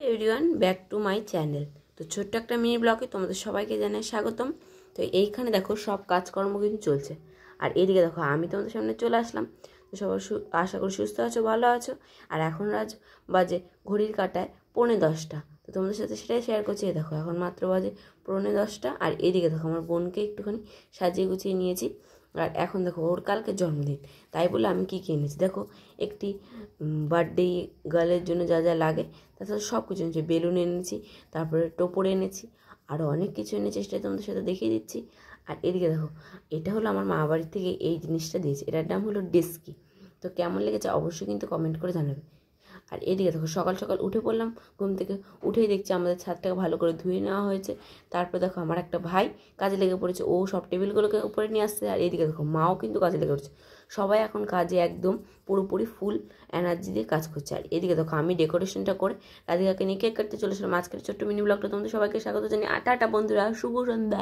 Everyone back to my channel. তো ছোট্ট একটা মিনি ব্লগে তোমাদের সবাইকে জানাই স্বাগতম। তো এইখানে দেখো সব কাজকর্ম কিন্তু চলছে, আর এদিকে দেখো আমি তোমাদের সামনে চলে আসলাম। তো সবাই আশা করি সুস্থ আছো, ভালো আছো। আর এখন বাজে ঘড়ির কাঁটায় 9:45। তো তোমাদের সাথে সেটাই শেয়ার করছি। দেখো এখন মাত্র বাজে 9:45, আর এদিকে দেখো আমার বোনকে একটুখানি সাজিয়ে গুছিয়ে নিয়েছি। আর এখন দেখো ওর কালকে জন্মদিন, তাই বলে আমি কী কিনেছি দেখো, একটি বার্থডে গার্লের জন্য যা যা লাগে তাছাড়া সব কিছু এনেছি। বেলুন এনেছি, তারপরে টোপর এনেছি, আরও অনেক কিছু এনেছি, সেটা তোমাদের সাথে দেখিয়ে দিচ্ছি। আর এদিকে দেখো, এটা হলো আমার মা বাড়ির থেকে এই জিনিসটা দিয়েছে, এটার নাম হলো ডেস্কি। তো কেমন লেগেছে অবশ্যই কিন্তু কমেন্ট করে জানাবে। আর এদিকে দেখো সকাল সকাল উঠে পড়লাম, ঘুম থেকে উঠেই দেখছি আমাদের ছাদটাকে ভালো করে ধুয়ে নেওয়া হয়েছে। তারপর দেখো আমার একটা ভাই কাজে লেগে পড়েছে, ও সব টেবিলগুলোকে উপরে নিয়ে আসছে। আর এদিকে দেখো মাও কিন্তু কাজে লেগে পড়ছে। সবাই এখন কাজে একদম পুরোপুরি ফুল এনার্জি দিয়ে কাজ করছে। আর এদিকে দেখো আমি ডেকোরেশনটা করে রাধিকাকে নিয়ে কেক কাটতে চলেছিলাম। আজকের ছোট্ট মিনি ব্লগটা তোমাদের সবাইকে স্বাগত জানিয়ে টাটা বন্ধুরা, শুভ সন্ধ্যা।